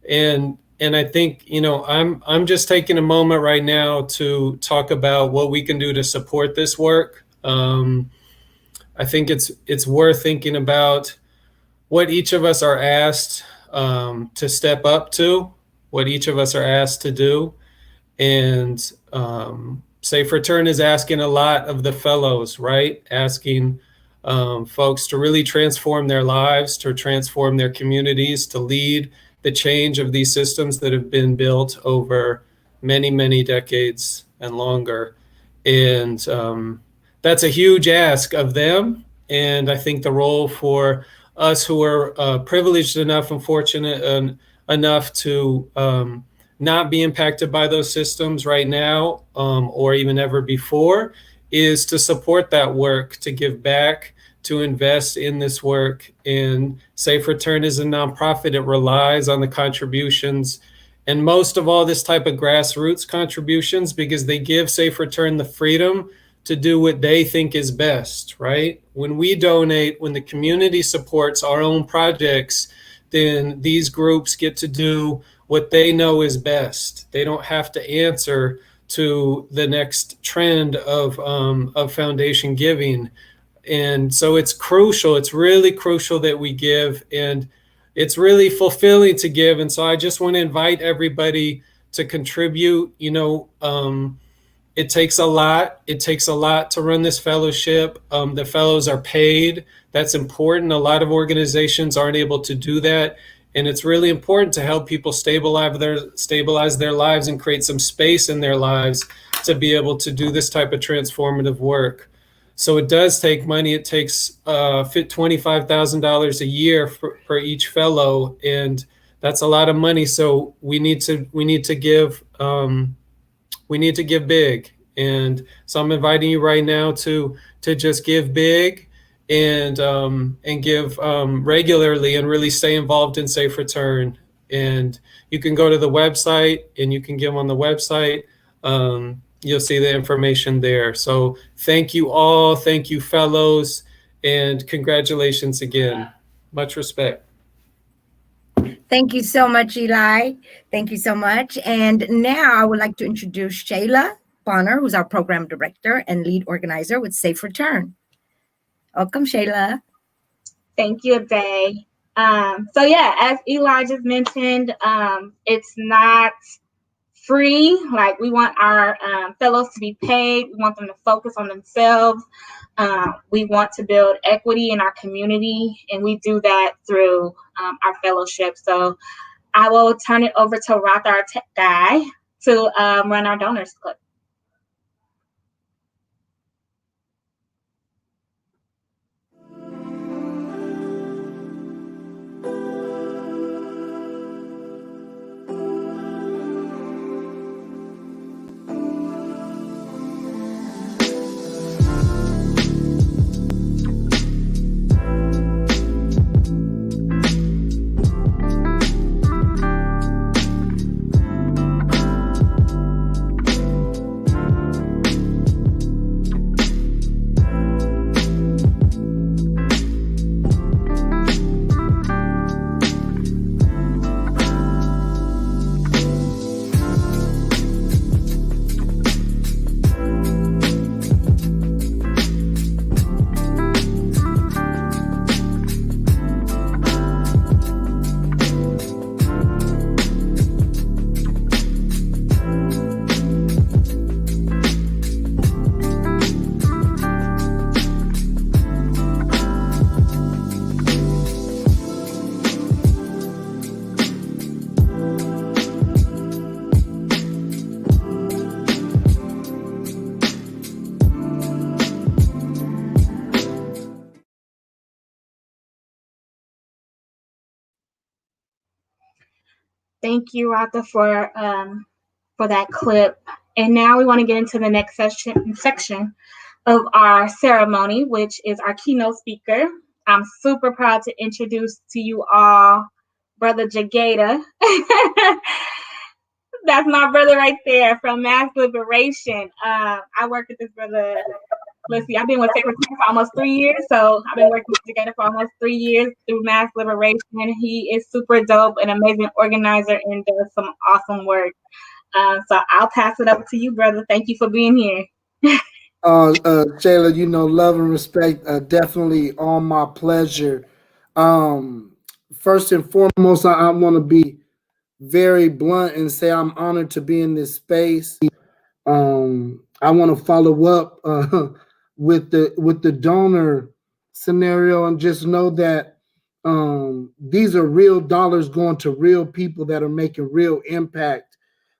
And I think I'm just taking a moment right now to talk about what we can do to support this work. I think it's worth thinking about what each of us are asked to step up to, what each of us are asked to do. And Safe Return is asking a lot of the fellows, right? Asking folks to really transform their lives, to transform their communities, to lead the change of these systems that have been built over many, many decades and longer. And that's a huge ask of them. And I think the role for us who are privileged enough and fortunate enough to not be impacted by those systems right now or even ever before is to support that work, to give back, to invest in this work. And Safe Return is a nonprofit. It relies on the contributions, and most of all, this type of grassroots contributions, because they give Safe Return the freedom to do what they think is best, right? When we donate, when the community supports our own projects, then these groups get to do what they know is best. They don't have to answer to the next trend of foundation giving. And so it's crucial. It's really crucial that we give, and it's really fulfilling to give. And so I just want to invite everybody to contribute. It takes a lot. It takes a lot to run this fellowship. The fellows are paid. That's important. A lot of organizations aren't able to do that. And it's really important to help people stabilize their lives and create some space in their lives to be able to do this type of transformative work. So it does take money. It takes $25,000 a year for each fellow, and that's a lot of money. So we need to give big. And so I'm inviting you right now to just give big and give regularly, and really stay involved in Safe And you can go to the website and you can give on the website. you'll see the information there. So thank you all. Thank you, fellows. And congratulations again. Much respect. Thank you so much, Eli. Thank you so much. And now I would like to introduce Shayla Bonner, who's our program director and lead organizer with Safe Return. Welcome, Shayla. Thank you, Day. So yeah, as Eli just mentioned, it's not free. Like, we want our fellows to be paid. We want them to focus on themselves. We want to build equity in our community, and we do that through our fellowship. So I will turn it over to Roth, our tech guy, to run our donors clip. Thank you, Rata, for that clip. And now we want to get into the next section of our ceremony, which is our keynote speaker. I'm super proud to introduce to you all Brother Jagata. That's my brother right there from Mass Liberation. I work with this brother. Let's see, I've been with Safe Return for almost 3 years. So I've been working together for almost 3 years through Mass Liberation. He is super dope, an amazing organizer, and does some awesome work. So I'll pass it up to you, brother. Thank you for being here. Shayla, love and respect, definitely all my pleasure. First and foremost, I want to be very blunt and say I'm honored to be in this space. I want to follow up with the donor scenario and just know that these are real dollars going to real people that are making real impact.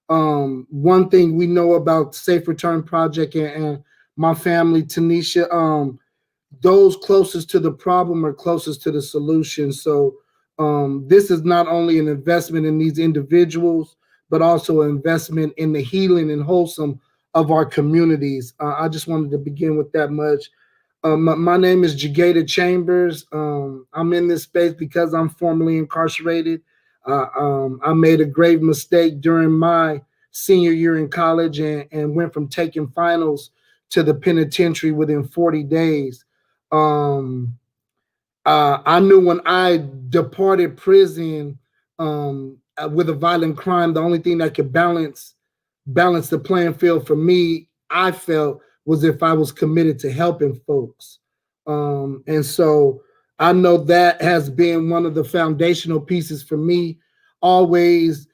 One thing we know about Safe Return Project and my family, Tanisha, those closest to the problem are closest to the solution. So this is not only an investment in these individuals, but also an investment in the healing and wholesome of our communities. I just wanted to begin with that much. My name is Jagata Chambers. I'm in this space because I'm formerly incarcerated. I made a grave mistake during my senior year in college and went from taking finals to the penitentiary within 40 days. I knew when I departed prison with a violent crime, the only thing that could balance the playing field for me, I felt, was if I was committed to helping folks. And so I know that has been one of the foundational pieces for me. Always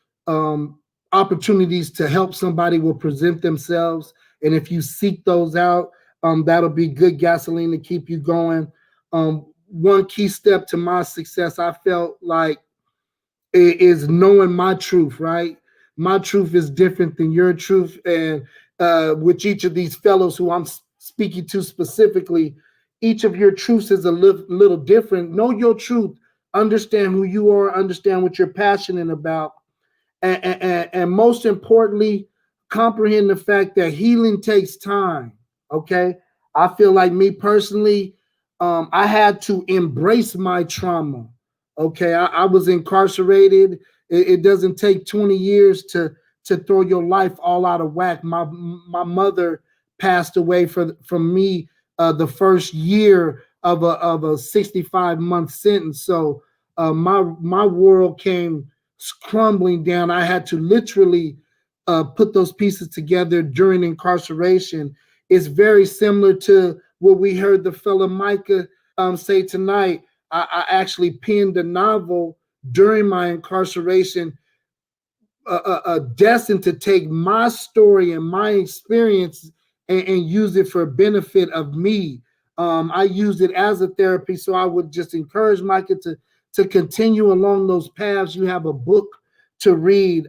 opportunities to help somebody will present themselves. And if you seek those out, that'll be good gasoline to keep you going. One key step to my success, I felt like, is knowing my truth, right? My truth is different than your truth. And with each of these fellows who I'm speaking to specifically, each of your truths is a little different. Know your truth. Understand who you are. Understand what you're passionate about. And most importantly, comprehend the fact that healing takes time, okay? I feel like me personally, I had to embrace my trauma. Okay, I was incarcerated. It doesn't take 20 years to to throw your life all out of whack. My mother passed away from me the first year of a 65-month sentence. So my world came crumbling down. I had to literally put those pieces together during incarceration. It's very similar to what we heard the fellow Mica say tonight. I actually penned a novel during my incarceration, destined to take my story and my experience and use it for benefit of me. I used it as a therapy, so I would just encourage Micah to continue along those paths. You have a book to read.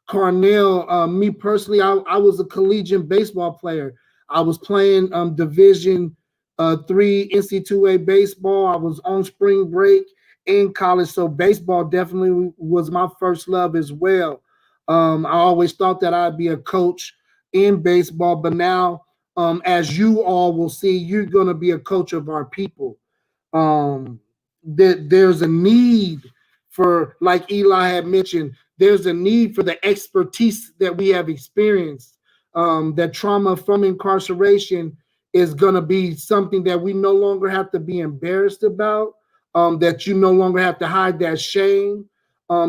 Carnell, me personally, I was a collegiate baseball player. I was playing Division 3 NC2A baseball. I was on spring break in college, so baseball definitely was my first love as well. I always thought that I'd be a coach in baseball, but now, as you all will see, you're going to be a coach of our people. There's a need for, like Eli had mentioned, there's a need for the expertise that we have experienced. That trauma from incarceration is going to be something that we no longer have to be embarrassed about, that you no longer have to hide that shame.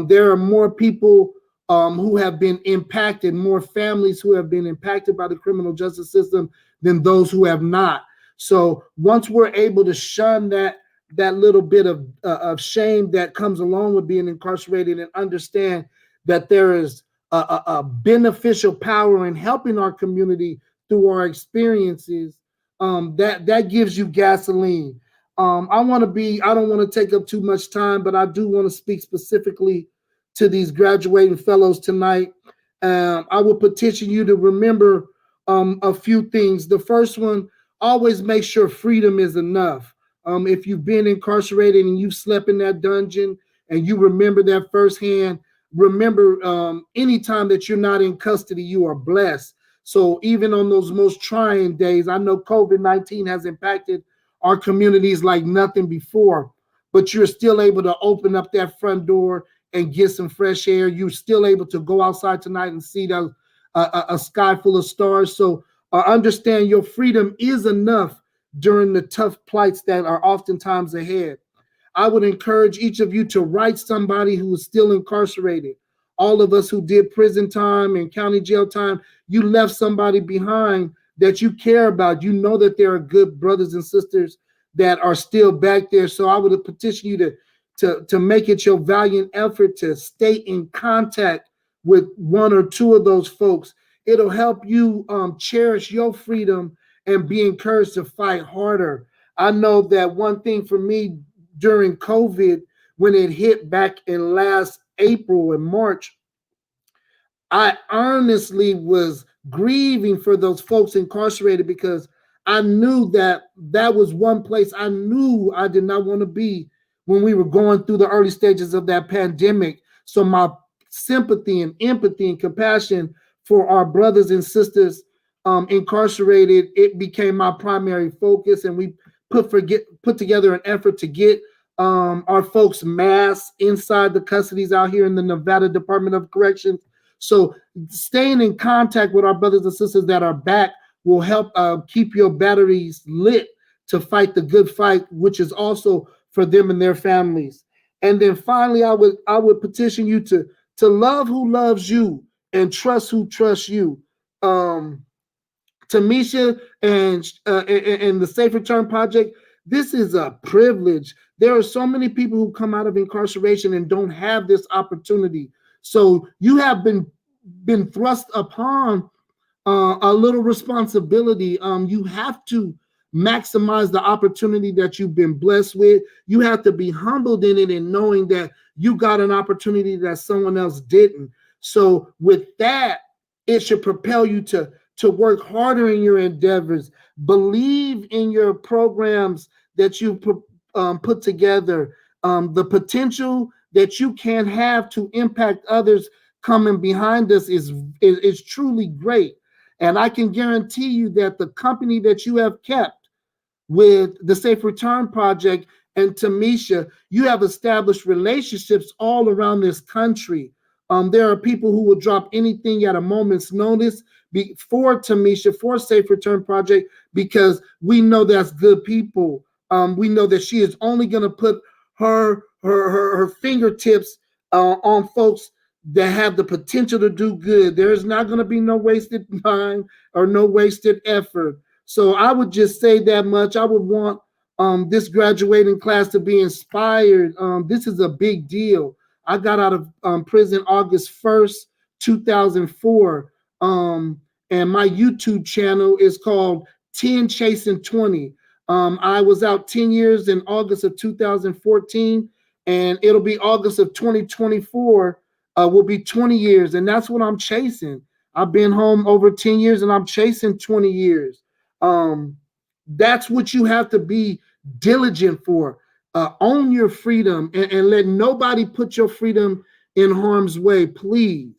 There are more people who have been impacted, more families who have been impacted by the criminal justice system than those who have not. So once we're able to shun that little bit of shame that comes along with being incarcerated and understand that there is a beneficial power in helping our community through our experiences, that gives you gasoline. I don't want to take up too much time, but I do want to speak specifically to these graduating fellows tonight. I will petition you to remember a few things. The first one, always make sure freedom is enough. If you've been incarcerated and you've slept in that dungeon and you remember that firsthand, remember anytime that you're not in custody, you are blessed. So even on those most trying days, I know COVID-19 has impacted our communities like nothing before, but you're still able to open up that front door and get some fresh air. You're still able to go outside tonight and see a sky full of stars. So understand your freedom is enough during the tough plights that are oftentimes ahead. I would encourage each of you to write somebody who is still incarcerated. All of us who did prison time and county jail time, you left somebody behind that you care about. You know that there are good brothers and sisters that are still back there. So I would petition you to make it your valiant effort to stay in contact with one or two of those folks. It'll help you cherish your freedom and be encouraged to fight harder. I know that one thing for me during COVID, when it hit back in last April and March, I earnestly was grieving for those folks incarcerated because I knew that was one place I knew I did not want to be when we were going through the early stages of that pandemic. So my sympathy and empathy and compassion for our brothers and sisters incarcerated, it became my primary focus, and we put together an effort to get our folks masked inside the custodies out here in the Nevada Department of Corrections. So staying in contact with our brothers and sisters that are back will help keep your batteries lit to fight the good fight, which is also for them and their families. And then finally, I would petition you to love who loves you and trust who trusts you. Tamisha and the Safe Return Project, this is a privilege. There are so many people who come out of incarceration and don't have this opportunity. So you have been thrust upon a little responsibility. You have to maximize the opportunity that you've been blessed with. You have to be humbled in it and knowing that you got an opportunity that someone else didn't. So with that, it should propel you to work harder in your endeavors. Believe in your programs that you put together. The potential that you can have to impact others coming behind us is truly great. And I can guarantee you that the company that you have kept with the Safe Return Project and Tamisha, you have established relationships all around this country. There are people who will drop anything at a moment's notice for Tamisha, for Safe Return Project, because we know that's good people. We know that she is only going to put her fingertips on folks that have the potential to do good. There's not going to be no wasted time or no wasted effort. So I would just say that much. I would want this graduating class to be inspired. This is a big deal. I got out of prison August 1st, 2004. And my YouTube channel is called 10 Chasing 20. I was out 10 years in August of 2014, and it'll be August of 2024 will be 20 years, and that's what I'm chasing. I've been home over 10 years, and I'm chasing 20 years. That's what you have to be diligent for. Own your freedom and let nobody put your freedom in harm's way, please.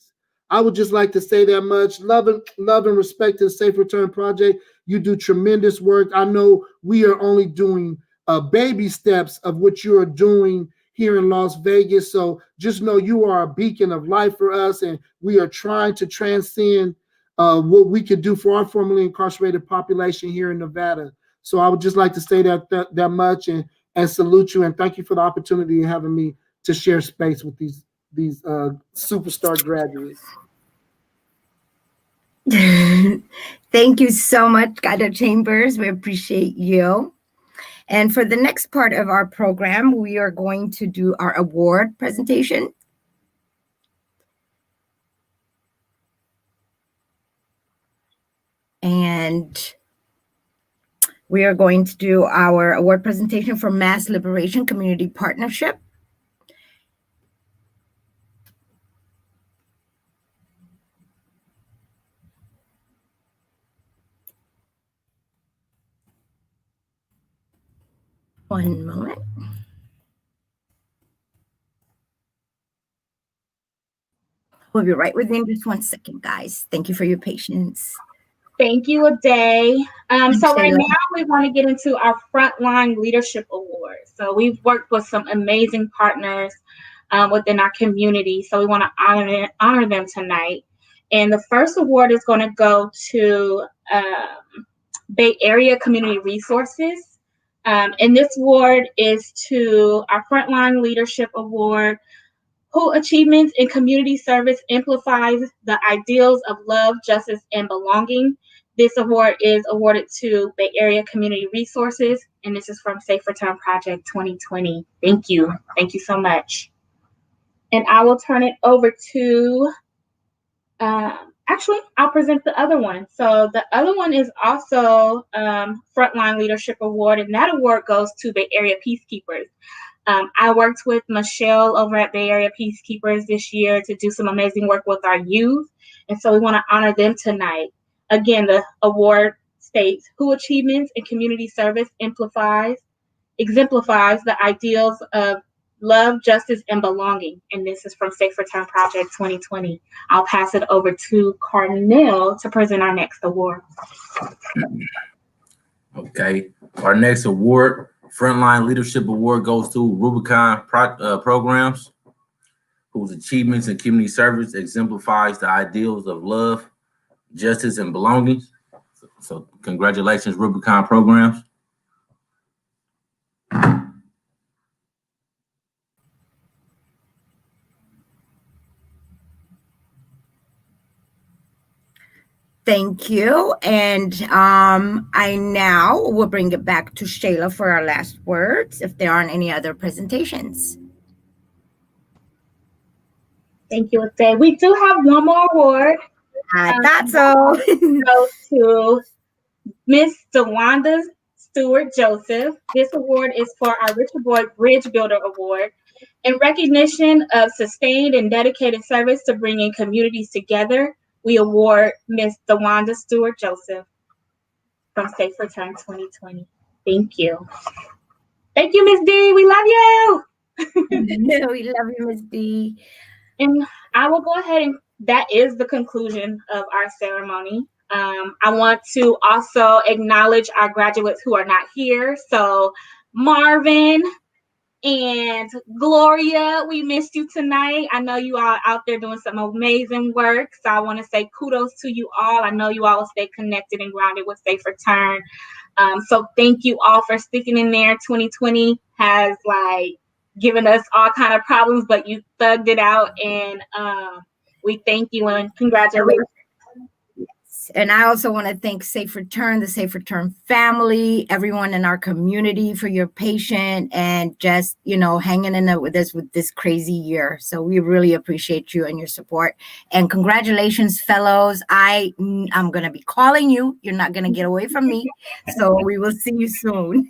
I would just like to say that much. Love and respect to the Safe Return Project. You do tremendous work. I know we are only doing baby steps of what you are doing here in Las Vegas. So just know you are a beacon of light for us, and we are trying to transcend what we could do for our formerly incarcerated population here in Nevada. So I would just like to say that much and salute you, and thank you for the opportunity of having me to share space with these superstar graduates. Thank you so much, Gado Chambers. We appreciate you. And for the next part of our program, we are going to do our award presentation. And we are going to do our award presentation for Mass Liberation Community Partnership. One moment. We'll be right within just 1 second, guys. Thank you for your patience. Thank you, Aday. So right Shayla. now we want to get into our Frontline Leadership Award. So we've worked with some amazing partners within our community. So we want to honor them tonight. And the first award is going to go to Bay Area Community Resources. And this award is to our Frontline Leadership Award, whose achievements in community service amplifies the ideals of love, justice, and belonging. This award is awarded to Bay Area Community Resources, and this is from Safe Return Project 2020. Thank you. Thank you so much. And I will turn it over to, actually, I'll present the other one. So the other one is also Frontline Leadership Award, and that award goes to Bay Area Peacekeepers. I worked with Michelle over at Bay Area Peacekeepers this year to do some amazing work with our youth, and so we want to honor them tonight. Again, the award states, whose achievements in community service exemplifies the ideals of love, justice, and belonging. And this is from Safe Return Project 2020. I'll pass it over to Carnell to present our next award. Okay, our next award, Frontline Leadership Award, goes to Rubicon Programs, whose achievements in community service exemplifies the ideals of love, justice, and belonging. So congratulations, Rubicon Programs. Thank you. And I now will bring it back to Shayla for our last words, if there aren't any other presentations. Thank you, Aday. We do have one more award. I thought so. Goes to Miss DeWanda Stewart Joseph. This award is for our Richard Boyd Bridge Builder Award. In recognition of sustained and dedicated service to bringing communities together, we award Miss DeWanda Stewart Joseph from Safe Return 2020. Thank you. Thank you, Miss D. We love you. We love you, Miss D. And I will go ahead, and that is the conclusion of our ceremony. I want to also acknowledge our graduates who are not here. So Marvin And Gloria, we missed you tonight. I know you all out there doing some amazing work. So I want to say kudos to you all. I know you all will stay connected and grounded with Safe Return. So thank you all for sticking in there. 2020 has like given us all kind of problems, but you thugged it out, and we thank you and congratulations. And I also want to thank Safe Return, the Safe Return family, everyone in our community for your patience and just, hanging in there with us with this crazy year. So we really appreciate you and your support. And congratulations, fellows. I'm going to be calling you. You're not going to get away from me. So we will see you soon.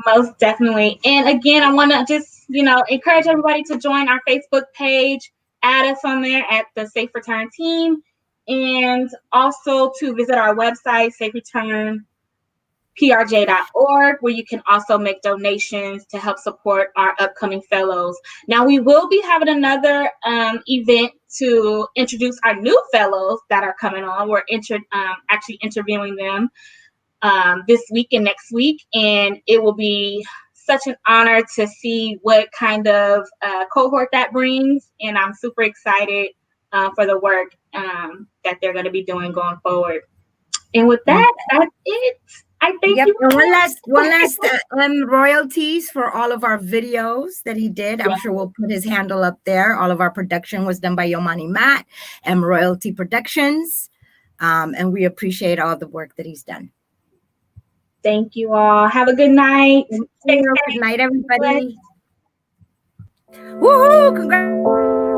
Most definitely. And again, I want to just, encourage everybody to join our Facebook page, add us on there at the Safe Return team. And also to visit our website, safereturnprj.org, where you can also make donations to help support our upcoming fellows. Now, we will be having another event to introduce our new fellows that are coming on. We're actually interviewing them this week and next week, and it will be such an honor to see what kind of cohort that brings. And I'm super excited for the work that they're going to be doing going forward. And with that, that's it. I thank you. And one last royalties for all of our videos that he did. I'm sure we'll put his handle up there. All of our production was done by Yomani Matt and Royalty Productions. And we appreciate all the work that he's done. Thank you all. Have a good night. Good night, everybody. Woohoo! Congrats.